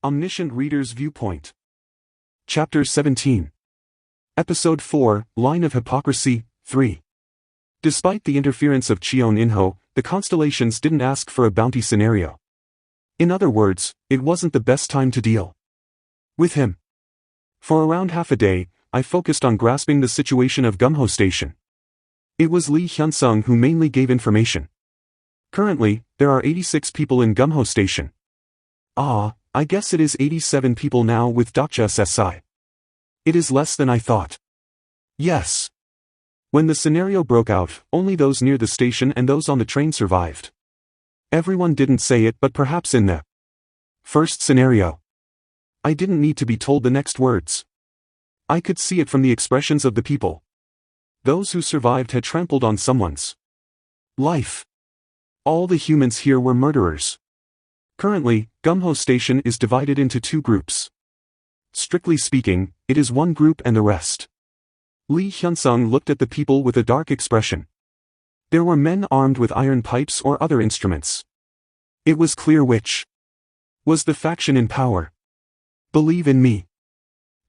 Omniscient Reader's Viewpoint. Chapter 17. Episode 4, Line of Hypocrisy, 3. Despite the interference of Cheon In-ho, the constellations didn't ask for a bounty scenario. In other words, it wasn't the best time to deal with him. For around half a day, I focused on grasping the situation of Gumho Station. It was Lee Hyun-sung who mainly gave information. Currently, there are 86 people in Gumho Station. I guess it is 87 people now with Dokja SSI. It is less than I thought. Yes. When the scenario broke out, only those near the station and those on the train survived. Everyone didn't say it, but perhaps in the first scenario, I didn't need to be told the next words. I could see it from the expressions of the people. Those who survived had trampled on someone's life. All the humans here were murderers. Currently, Gumho Station is divided into two groups. Strictly speaking, it is one group and the rest. Lee Hyun-sung looked at the people with a dark expression. There were men armed with iron pipes or other instruments. It was clear which was the faction in power. Believe in me.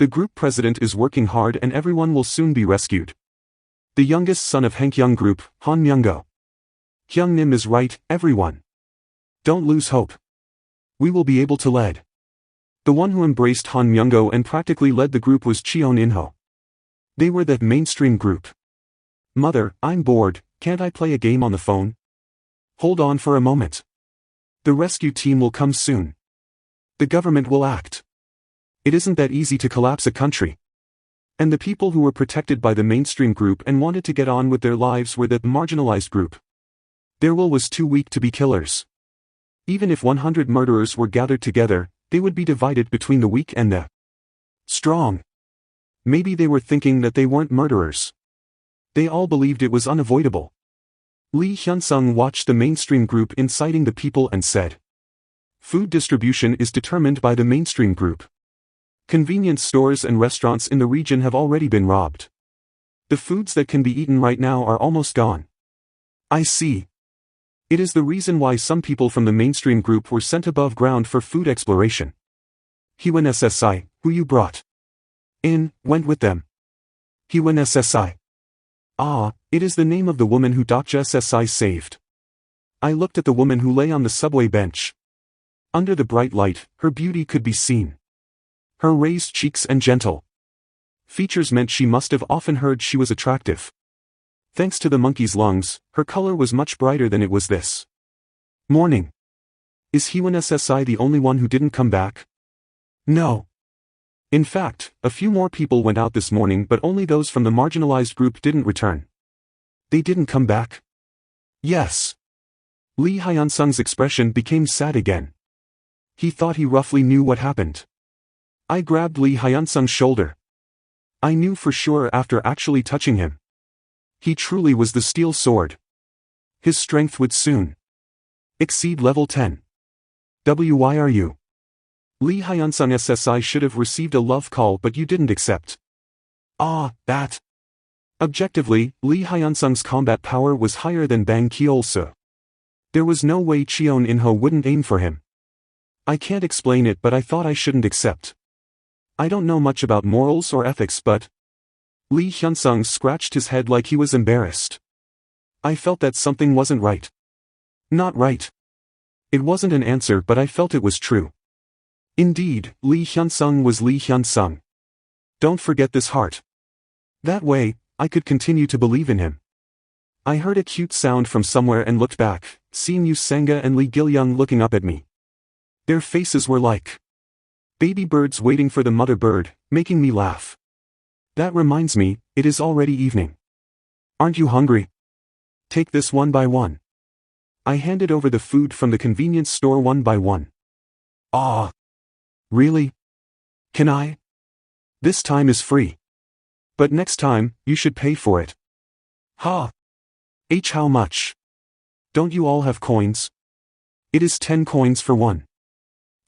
The group president is working hard and everyone will soon be rescued. The youngest son of Hankyung Group, Han Myung-go. Hyung-nim is right, everyone. Don't lose hope. We will be able to lead. The one who embraced Han Myung-go and practically led the group was Cheon In-ho. They were the mainstream group. Mother, I'm bored, can't I play a game on the phone? Hold on for a moment. The rescue team will come soon. The government will act. It isn't that easy to collapse a country. And the people who were protected by the mainstream group and wanted to get on with their lives were the marginalized group. Their will was too weak to be killers. Even if 100 murderers were gathered together, they would be divided between the weak and the strong. Maybe they were thinking that they weren't murderers. They all believed it was unavoidable. Lee Hyun-sung watched the mainstream group inciting the people and said, "Food distribution is determined by the mainstream group. Convenience stores and restaurants in the region have already been robbed. The foods that can be eaten right now are almost gone." I see. It is the reason why some people from the mainstream group were sent above ground for food exploration. Hyun SSI, who you brought in, went with them. Hyun SSI. It is the name of the woman who Dokja SSI saved. I looked at the woman who lay on the subway bench. Under the bright light, her beauty could be seen. Her raised cheeks and gentle features meant she must have often heard she was attractive. Thanks to the monkey's lungs, her color was much brighter than it was this morning. Is Hyun SSI the only one who didn't come back? No. In fact, a few more people went out this morning, but only those from the marginalized group didn't return. They didn't come back? Yes. Lee Hyun-sung's expression became sad again. He thought he roughly knew what happened. I grabbed Lee Hyun-sung's shoulder. I knew for sure after actually touching him. He truly was the steel sword. His strength would soon exceed level 10. Why are you? Lee Hyun-sung SSI should have received a love call, but you didn't accept. That. Objectively, Lee Hyun-sung's combat power was higher than Bang Kyeol-soo. There was no way Cheon In-ho wouldn't aim for him. I can't explain it, but I thought I shouldn't accept. I don't know much about morals or ethics, but Lee Hyun-sung scratched his head like he was embarrassed. I felt that something wasn't right. Not right. It wasn't an answer, but I felt it was true. Indeed, Lee Hyun-sung was Lee Hyun-sung. Don't forget this heart. That way, I could continue to believe in him. I heard a cute sound from somewhere and looked back, seeing Yu Sanga and Lee Gil-young looking up at me. Their faces were like baby birds waiting for the mother bird, making me laugh. That reminds me, it is already evening. Aren't you hungry? Take this one by one. I handed over the food from the convenience store one by one. Really? Can I? This time is free. But next time, you should pay for it. How much? Don't you all have coins? It is 10 coins for one.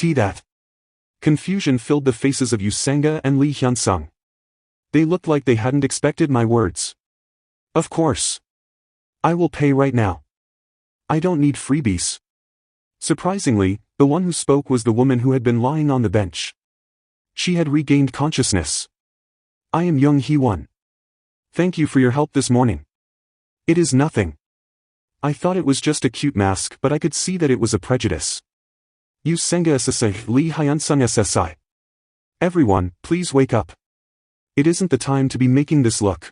That. Confusion filled the faces of Yu Sanga and Lee Hyun-sung. They looked like they hadn't expected my words. Of course. I will pay right now. I don't need freebies. Surprisingly, the one who spoke was the woman who had been lying on the bench. She had regained consciousness. I am Young Hee-won. Thank you for your help this morning. It is nothing. I thought it was just a cute mask, but I could see that it was a prejudice. You senga SSI Lee Hyunsung SSI. Everyone, please wake up. It isn't the time to be making this look.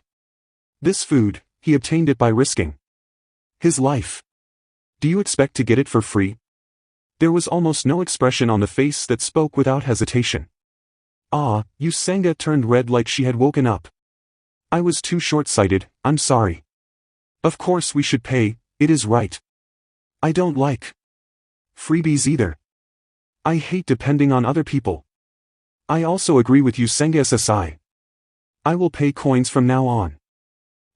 This food, he obtained it by risking his life. Do you expect to get it for free? There was almost no expression on the face that spoke without hesitation. You Senga turned red like she had woken up. I was too short-sighted, I'm sorry. Of course we should pay, it is right. I don't like freebies either. I hate depending on other people. I also agree with you Senga SSI. I will pay coins from now on.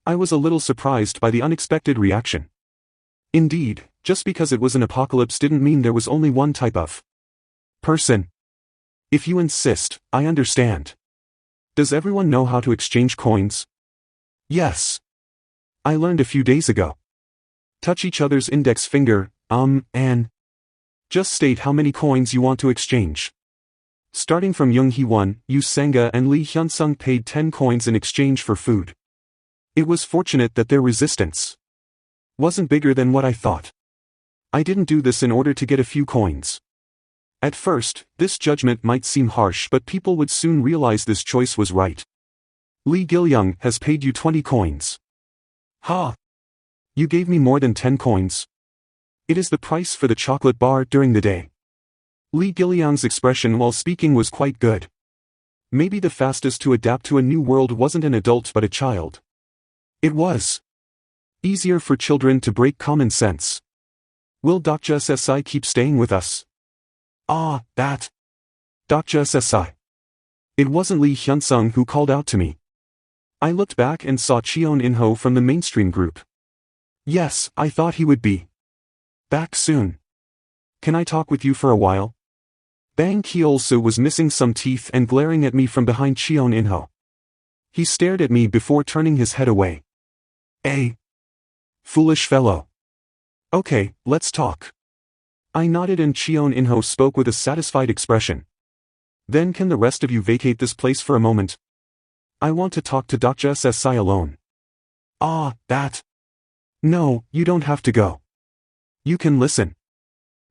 I was a little surprised by the unexpected reaction. Indeed, just because it was an apocalypse didn't mean there was only one type of person. If you insist, I understand. Does everyone know how to exchange coins? Yes. I learned a few days ago. Touch each other's index finger, and just state how many coins you want to exchange. Starting from Young Hee-won, Yu Senga and Lee Hyunsung paid 10 coins in exchange for food. It was fortunate that their resistance wasn't bigger than what I thought. I didn't do this in order to get a few coins. At first, this judgment might seem harsh, but people would soon realize this choice was right. Lee Gil-young has paid you 20 coins. Ha! You gave me more than 10 coins. It is the price for the chocolate bar during the day. Lee Gil-young's expression while speaking was quite good. Maybe the fastest to adapt to a new world wasn't an adult but a child. It was easier for children to break common sense. Will Dr. SSI keep staying with us? That. Dr. SSI. It wasn't Lee Hyunsung who called out to me. I looked back and saw Cheon In-ho from the mainstream group. Yes, I thought he would be back soon. Can I talk with you for a while? Bang Ki-olsu was missing some teeth and glaring at me from behind Cheon In-ho. He stared at me before turning his head away. Foolish fellow. Okay, let's talk. I nodded and Cheon In-ho spoke with a satisfied expression. Then can the rest of you vacate this place for a moment? I want to talk to Dr. SSI alone. That. No, you don't have to go. You can listen.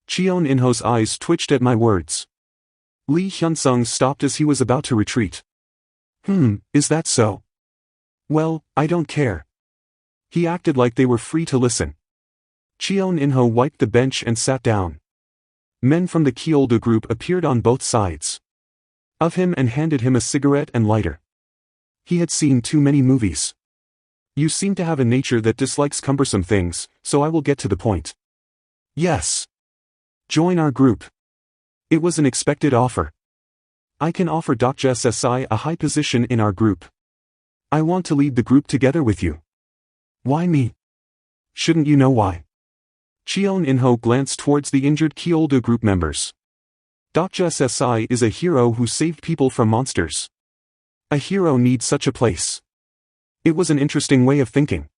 Cheon In-ho's eyes twitched at my words. Lee Hyunsung stopped as he was about to retreat. Is that so? Well, I don't care. He acted like they were free to listen. Cheon In-ho wiped the bench and sat down. Men from the Ki-oldu group appeared on both sides of him and handed him a cigarette and lighter. He had seen too many movies. You seem to have a nature that dislikes cumbersome things, so I will get to the point. Yes. Join our group. It was an expected offer. I can offer Dr. SSI a high position in our group. I want to lead the group together with you. Why me? Shouldn't you know why? Cheon In-ho glanced towards the injured Ki-oldu group members. Dr. SSI is a hero who saved people from monsters. A hero needs such a place. It was an interesting way of thinking.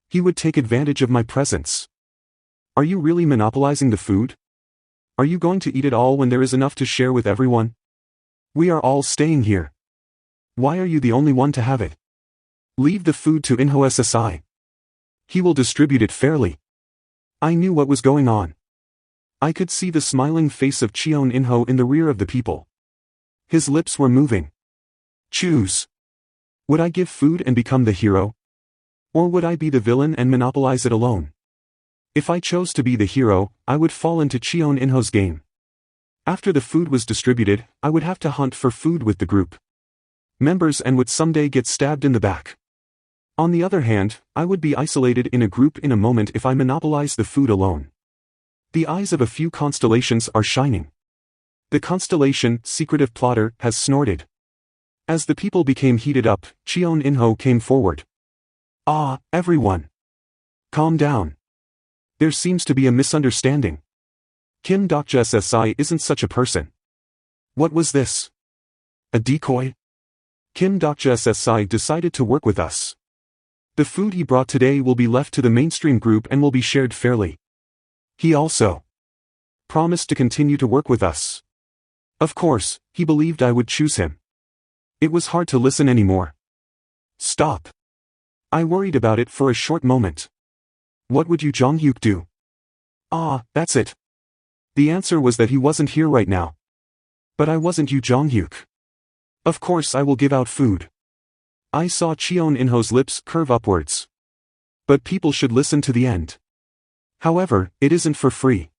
He would take advantage of my presence. Are you really monopolizing the food? Are you going to eat it all when there is enough to share with everyone? We are all staying here. Why are you the only one to have it? Leave the food to In-ho SSI. He will distribute it fairly. I knew what was going on. I could see the smiling face of Cheon In-ho in the rear of the people. His lips were moving. Choose. Would I give food and become the hero? Or would I be the villain and monopolize it alone? If I chose to be the hero, I would fall into Cheon In-ho's game. After the food was distributed, I would have to hunt for food with the group members and would someday get stabbed in the back. On the other hand, I would be isolated in a group in a moment if I monopolized the food alone. The eyes of a few constellations are shining. The constellation, secretive plotter, has snorted. As the people became heated up, Cheon In-ho came forward. Everyone. Calm down. There seems to be a misunderstanding. Kim Dr. SSI isn't such a person. What was this? A decoy? Kim Dr. SSI decided to work with us. The food he brought today will be left to the mainstream group and will be shared fairly. He also promised to continue to work with us. Of course, he believed I would choose him. It was hard to listen anymore. Stop. I worried about it for a short moment. What would Yu Jong-hyuk do? Ah, that's it. The answer was that he wasn't here right now. But I wasn't Yu Jong-hyuk. Of course I will give out food. I saw Cheon In-ho's lips curve upwards. But people should listen to the end. However, it isn't for free.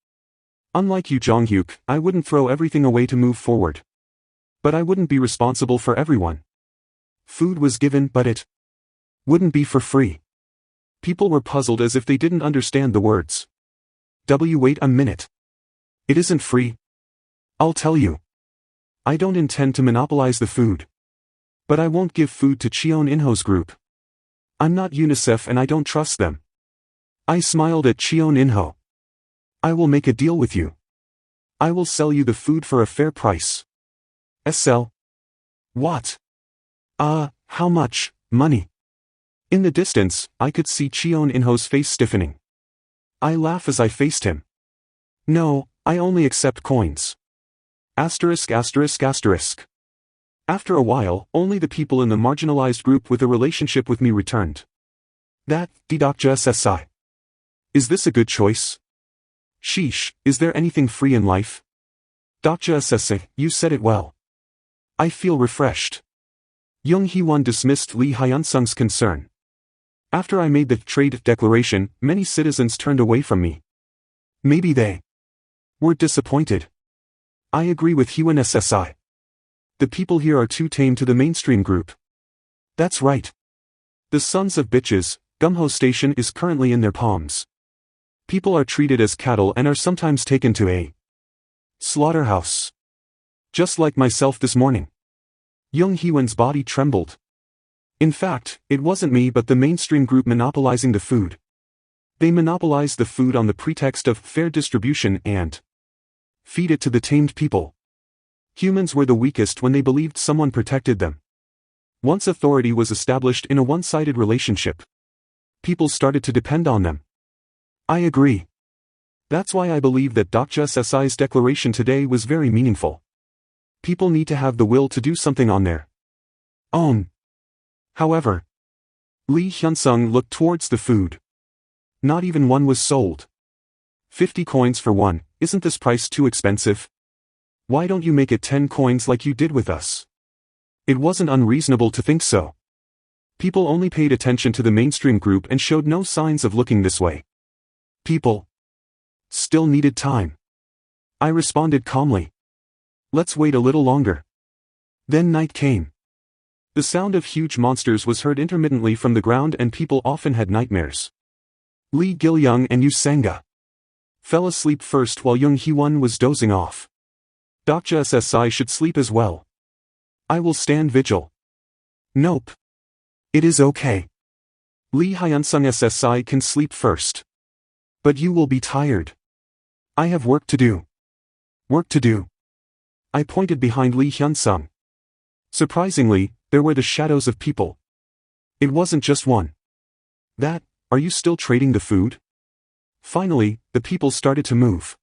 Unlike Yu Jong-hyuk, I wouldn't throw everything away to move forward. But I wouldn't be responsible for everyone. Food was given, but it wouldn't be for free. People were puzzled as if they didn't understand the words. Wait a minute. It isn't free. I'll tell you. I don't intend to monopolize the food. But I won't give food to Cheon In-ho's group. I'm not UNICEF and I don't trust them. I smiled at Cheon In-ho. I will make a deal with you. I will sell you the food for a fair price. Sell? What? How much money? In the distance, I could see Cheon In-ho's face stiffening. I laugh as I faced him. No, I only accept coins. Asterisk asterisk asterisk. After a while, only the people in the marginalized group with a relationship with me returned. That, Dr. SSI. Is this a good choice? Sheesh, is there anything free in life? Dr. SSI, you said it well. I feel refreshed. Young Hee-won dismissed Lee Hyun-sung's concern. After I made the trade declaration, many citizens turned away from me. Maybe they were disappointed. I agree with Hyun SSI. The people here are too tame to the mainstream group. That's right. The sons of bitches, Gumho Station is currently in their palms. People are treated as cattle and are sometimes taken to a slaughterhouse. Just like myself this morning. Young Hee-won's body trembled. In fact, it wasn't me but the mainstream group monopolizing the food. They monopolized the food on the pretext of fair distribution and feed it to the tamed people. Humans were the weakest when they believed someone protected them. Once authority was established in a one-sided relationship, people started to depend on them. I agree. That's why I believe that Dr. SSI's declaration today was very meaningful. People need to have the will to do something on their own. However, Lee Hyun-sung looked towards the food. Not even one was sold. 50 coins for one, isn't this price too expensive? Why don't you make it 10 coins like you did with us? It wasn't unreasonable to think so. People only paid attention to the mainstream group and showed no signs of looking this way. People still needed time. I responded calmly. Let's wait a little longer. Then night came. The sound of huge monsters was heard intermittently from the ground and people often had nightmares. Lee Gil-young and Yu Sang-ga fell asleep first while Young Hee-won was dozing off. Dr. SSI should sleep as well. I will stand vigil. Nope. It is okay. Lee Hyun-sung SSI can sleep first. But you will be tired. I have work to do. Work to do. I pointed behind Lee Hyun-sung. Surprisingly, there were the shadows of people. It wasn't just one. Are you still trading the food? Finally, the people started to move.